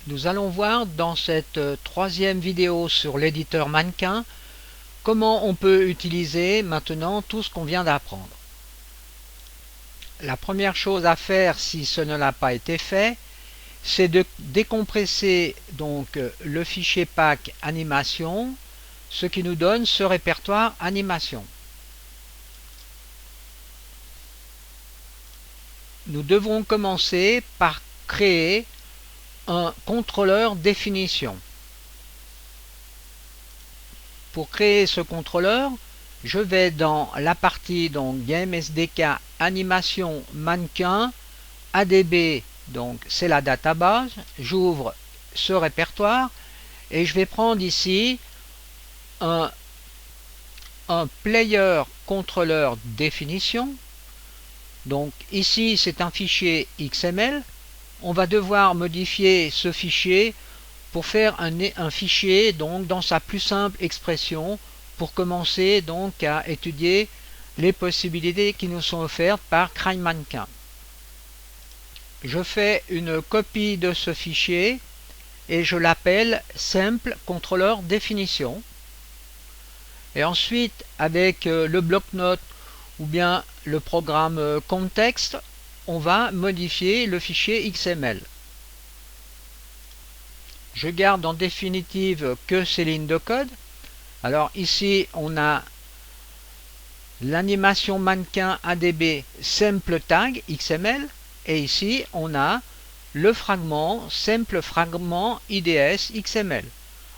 Nous allons voir dans cette troisième vidéo sur l'éditeur mannequin comment on peut utiliser maintenant tout ce qu'on vient d'apprendre. La première chose à faire si ce ne l'a pas été fait, c'est de décompresser donc le fichier pack animation, ce qui nous donne ce répertoire animation. Nous devrons commencer par créer un contrôleur définition. Pour créer ce contrôleur, je vais dans la partie donc Game SDK animation mannequin ADB, donc c'est la database. J'ouvre ce répertoire et je vais prendre ici un player contrôleur définition. Donc ici c'est un fichier XML. On va devoir modifier ce fichier pour faire un fichier donc dans sa plus simple expression pour commencer donc à étudier les possibilités qui nous sont offertes par CRYMannequin. Je fais une copie de ce fichier et je l'appelle simple contrôleur définition. Et ensuite avec le bloc-notes ou bien le programme contexte, on va modifier le fichier XML. Je garde en définitive que ces lignes de code. Alors ici on a l'animation mannequin ADB simple tag XML et ici on a le fragment simple fragment IDS XML.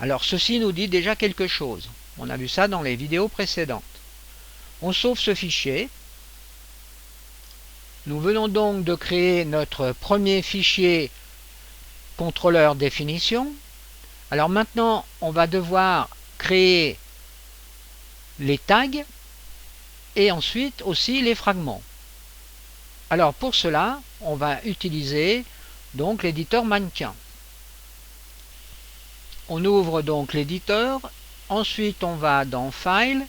Alors ceci nous dit déjà quelque chose. On a vu ça dans les vidéos précédentes. On sauve ce fichier. Nous venons donc de créer notre premier fichier contrôleur définition. Alors maintenant, on va devoir créer les tags et ensuite aussi les fragments. Alors pour cela, on va utiliser donc l'éditeur mannequin. On ouvre donc l'éditeur, ensuite on va dans File,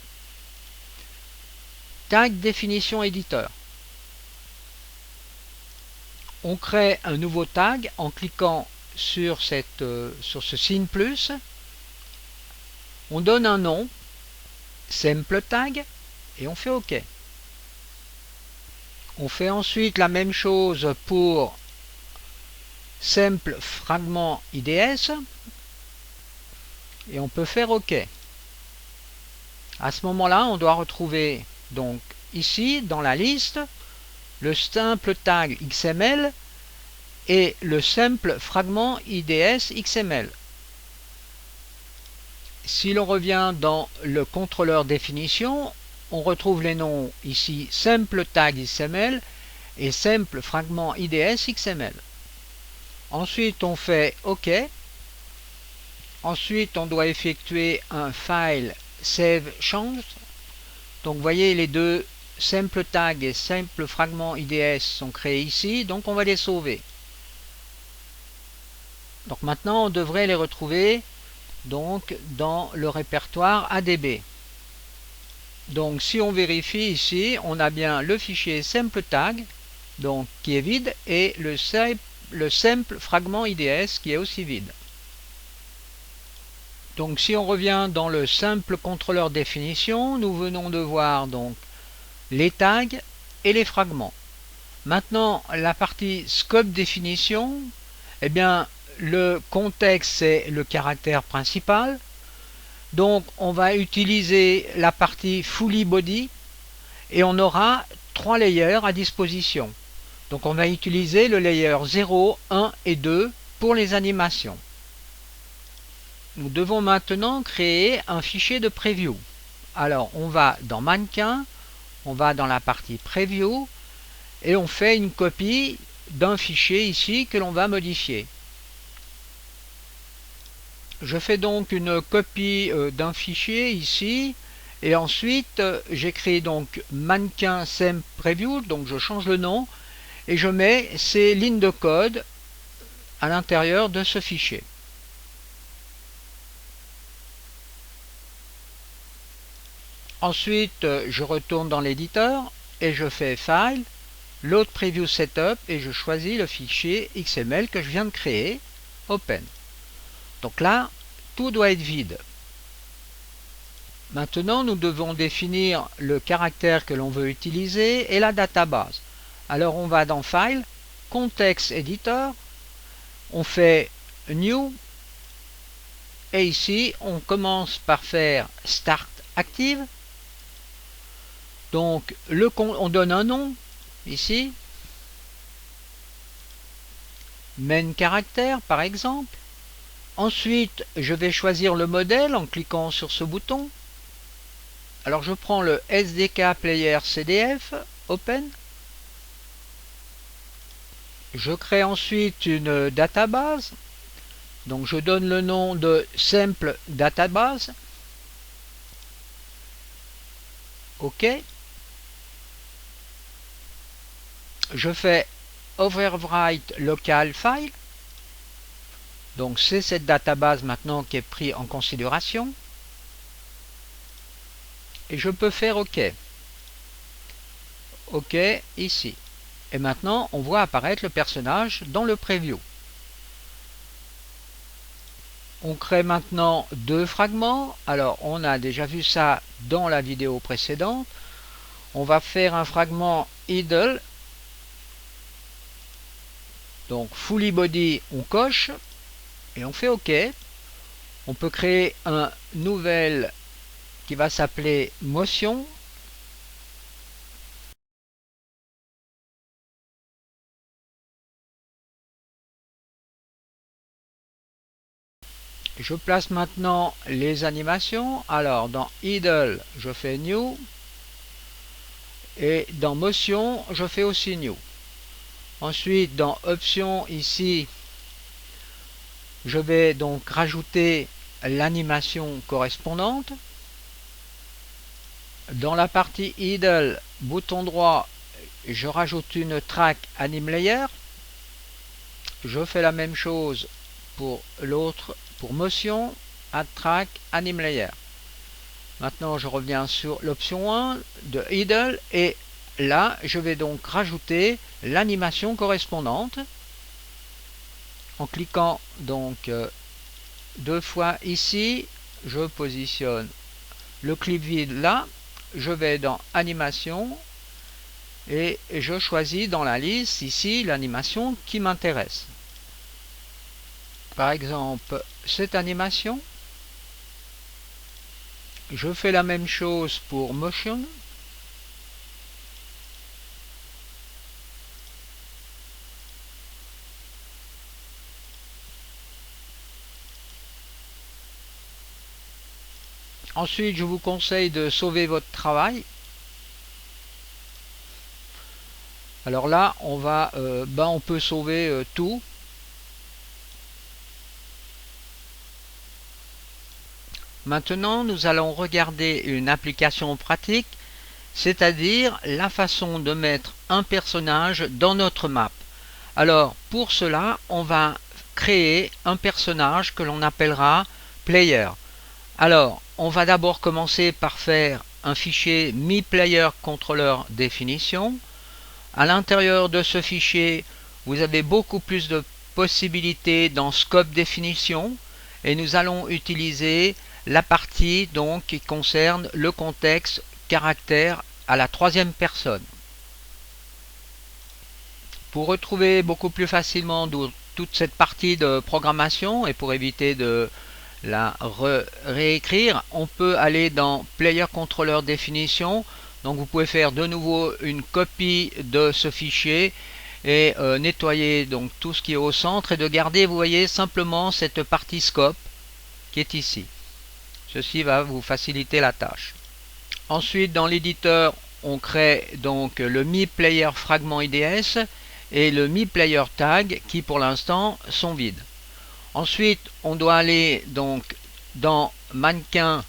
Tag définition éditeur. On crée un nouveau tag en cliquant sur ce signe plus. On donne un nom, simple tag, et on fait OK. On fait ensuite la même chose pour simple fragment IDS et on peut faire OK. À ce moment-là, on doit retrouver donc ici dans la liste le simple tag XML et le simple fragment IDS XML. Si l'on revient dans le contrôleur définition, on retrouve les noms ici simple tag XML et simple fragment IDS XML. Ensuite on fait OK. Ensuite on doit effectuer un file save change. Donc vous voyez les deux simple tag et simple fragment IDS sont créés ici, donc on va les sauver. Donc maintenant on devrait les retrouver donc dans le répertoire ADB. Donc si on vérifie ici, on a bien le fichier simple tag donc qui est vide et le simple fragment IDS qui est aussi vide. Donc si on revient dans le simple contrôleur définition, nous venons de voir donc les tags et les fragments. Maintenant la partie scope définition, eh bien le contexte c'est le caractère principal. Donc on va utiliser la partie fully body et on aura 3 layers à disposition. Donc on va utiliser le layer 0, 1 et 2 pour les animations. Nous devons maintenant créer un fichier de preview. Alors on va dans mannequin, on va dans la partie preview et on fait une copie d'un fichier ici que l'on va modifier. Je fais donc une copie d'un fichier ici et ensuite j'écris donc mannequin sem preview, donc je change le nom et je mets ces lignes de code à l'intérieur de ce fichier. Ensuite je retourne dans l'éditeur et je fais File, Load Preview Setup et je choisis le fichier XML que je viens de créer. Open. Donc là, tout doit être vide. Maintenant, nous devons définir le caractère que l'on veut utiliser et la database. Alors, on va dans File, Context Editor, on fait New, et ici, on commence par faire Start Active. Donc, on donne un nom, ici, Main Character, par exemple. Ensuite, je vais choisir le modèle en cliquant sur ce bouton. Alors je prends le SDK Player CDF, Open. Je crée ensuite une database. Donc je donne le nom de Simple Database. OK. Je fais Overwrite Local File. Donc c'est cette database maintenant qui est prise en considération. Et je peux faire OK. OK ici. Et maintenant, on voit apparaître le personnage dans le preview. On crée maintenant deux fragments. Alors, on a déjà vu ça dans la vidéo précédente. On va faire un fragment idle. Donc, fully body, on coche et on fait OK. On peut créer un nouvel qui va s'appeler motion. Je place maintenant les animations. Alors dans idle, je fais new. Et dans motion, je fais aussi new. Ensuite, dans options, ici, je vais donc rajouter l'animation correspondante. Dans la partie idle, bouton droit, je rajoute une track anim layer. Je fais la même chose pour l'autre, pour motion, add track anim layer. Maintenant, je reviens sur l'option 1 de idle et là, je vais donc rajouter l'animation correspondante en cliquant donc deux fois ici. Je positionne le clip vide là. Je vais dans animation et je choisis dans la liste ici l'animation qui m'intéresse. Par exemple, cette animation. Je fais la même chose pour motion. Ensuite, je vous conseille de sauver votre travail. Alors là, on peut sauver tout. Maintenant, nous allons regarder une application pratique, c'est-à-dire la façon de mettre un personnage dans notre map. Alors, pour cela, on va créer un personnage que l'on appellera Player. Alors, on va d'abord commencer par faire un fichier MiPlayerController définition. À l'intérieur de ce fichier, vous avez beaucoup plus de possibilités dans Scope définition et nous allons utiliser la partie donc qui concerne le contexte caractère à la troisième personne. Pour retrouver beaucoup plus facilement toute cette partie de programmation et pour éviter de la réécrire, on peut aller dans Player Controller Definition. Donc vous pouvez faire de nouveau une copie de ce fichier et nettoyer donc tout ce qui est au centre et de garder, vous voyez, simplement cette partie scope qui est ici. Ceci va vous faciliter la tâche. Ensuite, dans l'éditeur, on crée donc le MiPlayer fragment IDS et le MiPlayer tag qui pour l'instant sont vides. Ensuite, on doit aller donc dans mannequin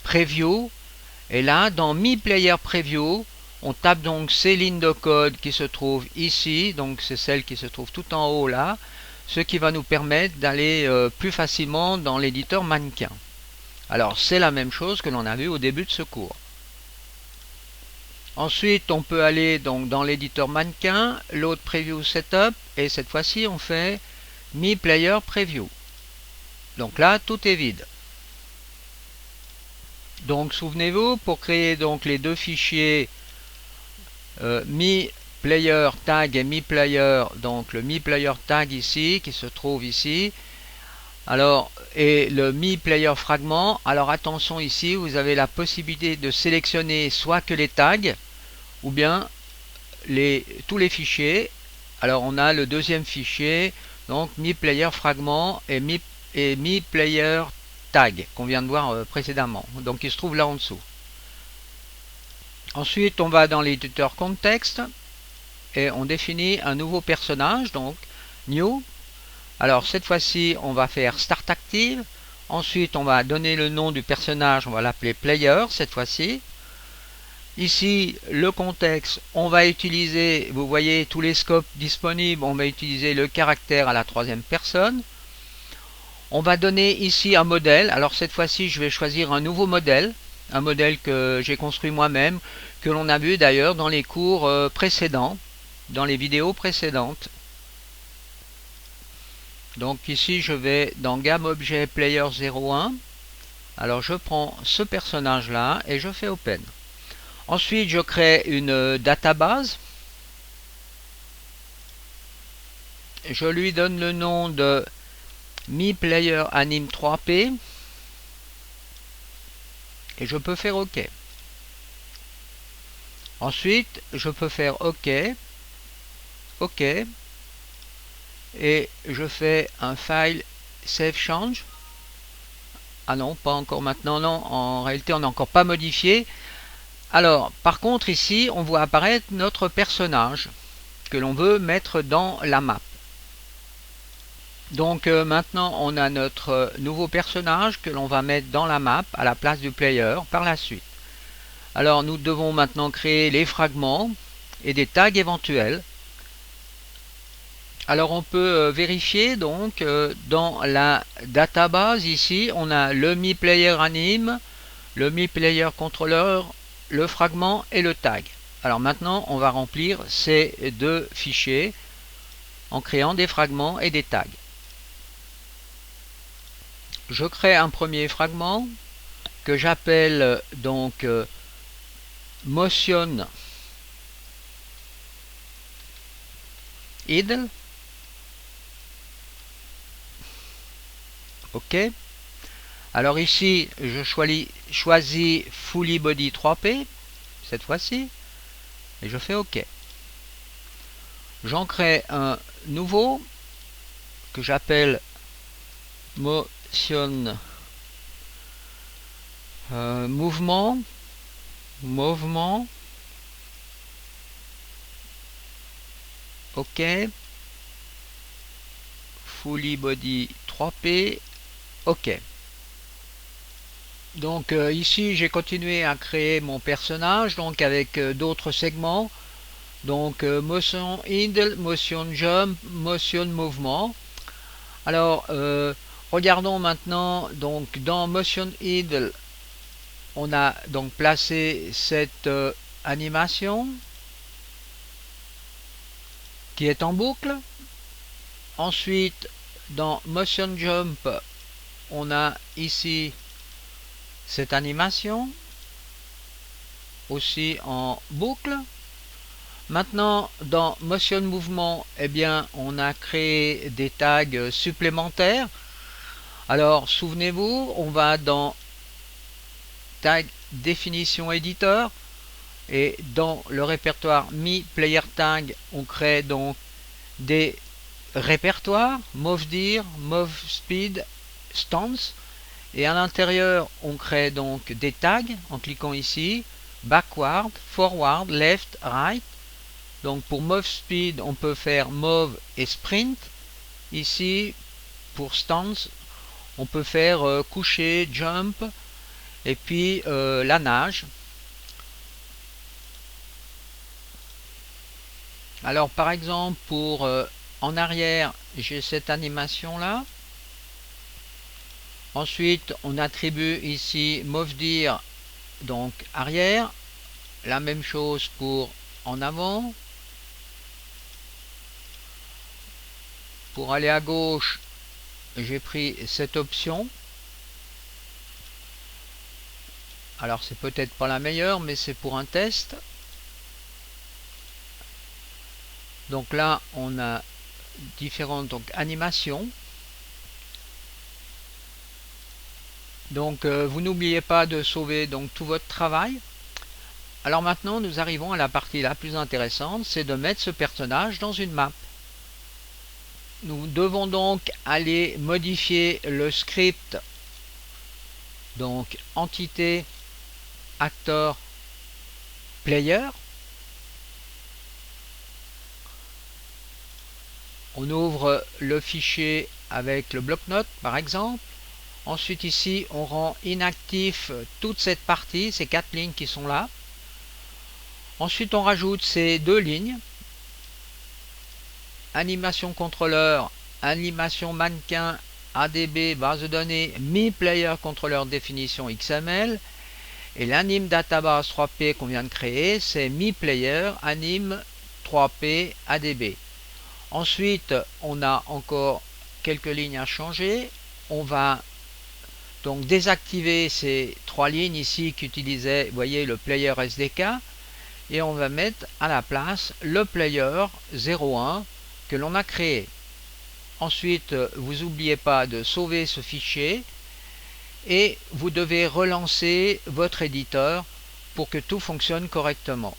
preview et là dans MiPlayer preview, on tape donc ces lignes de code qui se trouvent ici, donc c'est celle qui se trouve tout en haut là, ce qui va nous permettre d'aller plus facilement dans l'éditeur mannequin. Alors c'est la même chose que l'on a vu au début de ce cours. Ensuite, on peut aller donc dans l'éditeur mannequin, load preview setup, et cette fois-ci on fait mi-player preview. Donc là, tout est vide. Donc souvenez-vous, pour créer donc les deux fichiers mi-player tag et mi-player, donc le mi-player tag ici, qui se trouve ici, alors, et le mi-player fragment, alors attention ici, vous avez la possibilité de sélectionner soit que les tags, ou bien tous les fichiers. Alors on a le deuxième fichier, donc mi-player fragment et mi-player tag, qu'on vient de voir précédemment, donc il se trouve là en dessous. Ensuite, on va dans l'éditeur contexte et on définit un nouveau personnage, donc new. Alors cette fois-ci, on va faire start active. Ensuite, on va donner le nom du personnage, on va l'appeler player cette fois-ci. Ici, le contexte, on va utiliser, vous voyez tous les scopes disponibles, on va utiliser le caractère à la troisième personne. On va donner ici un modèle. Alors cette fois-ci, je vais choisir un nouveau modèle. Un modèle que j'ai construit moi-même, que l'on a vu d'ailleurs dans les cours précédents, dans les vidéos précédentes. Donc ici je vais dans gamme objet player 01. Alors je prends ce personnage là et je fais open. Ensuite je crée une database. Je lui donne le nom de mi-player anime 3p. Et je peux faire OK. Ensuite, je peux faire OK, OK, et je fais un file save change. Ah non, pas encore maintenant, non, en réalité on n'a encore pas modifié. Alors, par contre ici, on voit apparaître notre personnage que l'on veut mettre dans la map. Donc maintenant, on a notre nouveau personnage que l'on va mettre dans la map à la place du player par la suite. Alors nous devons maintenant créer les fragments et des tags éventuels. Alors on peut vérifier donc dans la database ici, on a le mi-player anime, le mi-player controller, le fragment et le tag. Alors maintenant on va remplir ces deux fichiers en créant des fragments et des tags. Je crée un premier fragment que j'appelle donc motion idle. OK. Alors ici, je choisis Fully Body 3P, cette fois-ci, et je fais OK. J'en crée un nouveau que j'appelle Motion Mouvement. OK. Fully Body 3P. OK. Donc ici j'ai continué à créer mon personnage donc avec d'autres segments. Donc motion idle, motion jump, motion mouvement. Alors regardons maintenant donc dans motion idle, on a donc placé cette animation qui est en boucle. Ensuite dans motion jump, on a ici cette animation aussi en boucle. Maintenant dans motion mouvement, eh bien on a créé des tags supplémentaires. Alors souvenez-vous, on va dans tag définition éditeur et dans le répertoire mi player tag, on crée donc des répertoires movedir, movespeed, stance. Et à l'intérieur, on crée donc des tags en cliquant ici, backward, forward, left, right. Donc pour move speed, on peut faire move et sprint. Ici, pour stance, on peut faire coucher, jump, et puis la nage. Alors par exemple, pour en arrière, j'ai cette animation là. Ensuite, on attribue ici movedir, donc arrière. La même chose pour en avant. Pour aller à gauche, j'ai pris cette option. Alors c'est peut-être pas la meilleure, mais c'est pour un test. Donc là, on a différentes animations. Donc vous n'oubliez pas de sauver donc tout votre travail. Alors maintenant, nous arrivons à la partie la plus intéressante, c'est de mettre ce personnage dans une map. Nous devons donc aller modifier le script, donc entité actor player. On ouvre le fichier avec le bloc-notes par exemple. Ensuite ici on rend inactif toute cette partie, ces 4 lignes qui sont là. Ensuite on rajoute ces 2 lignes. Animation contrôleur, animation mannequin, ADB, base de données, Mi Player contrôleur définition XML. Et l'anime database 3P qu'on vient de créer, c'est Mi Player anime 3P ADB. Ensuite, on a encore quelques lignes à changer. On va donc désactiver ces 3 lignes ici qui utilisaient, vous voyez, le player SDK. Et on va mettre à la place le player 01 que l'on a créé. Ensuite, vous n'oubliez pas de sauver ce fichier et vous devez relancer votre éditeur pour que tout fonctionne correctement.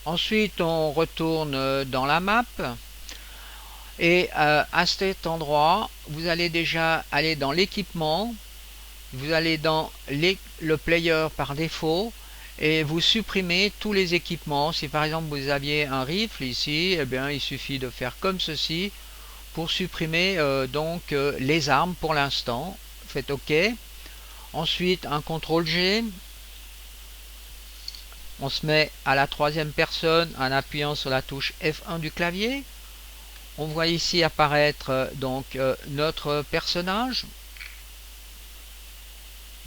Ensuite, on retourne dans la map et à cet endroit, vous allez déjà aller dans l'équipement, vous allez dans le player par défaut et vous supprimez tous les équipements. Si par exemple vous aviez un rifle ici, eh bien, il suffit de faire comme ceci pour supprimer les armes pour l'instant. Faites OK. Ensuite un CTRL G. On se met à la 3e personne en appuyant sur la touche F1 du clavier. On voit ici apparaître notre personnage.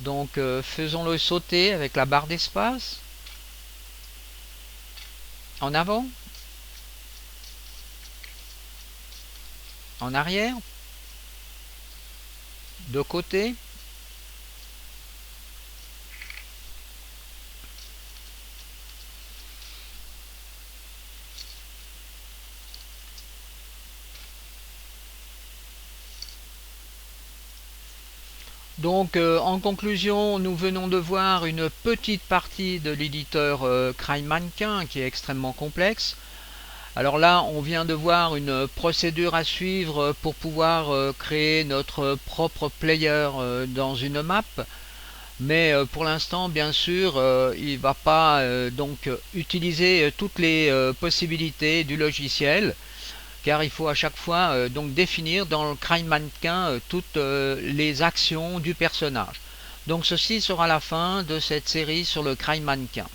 Donc faisons-le sauter avec la barre d'espace. En avant. En arrière. De côté. Donc en conclusion, nous venons de voir une petite partie de l'éditeur CryMannequin qui est extrêmement complexe. Alors là, on vient de voir une procédure à suivre pour pouvoir créer notre propre player dans une map. Mais pour l'instant, bien sûr, il ne va pas utiliser toutes les possibilités du logiciel, car il faut à chaque fois définir dans le CryMannequin toutes les actions du personnage. Donc ceci sera la fin de cette série sur le CryMannequin.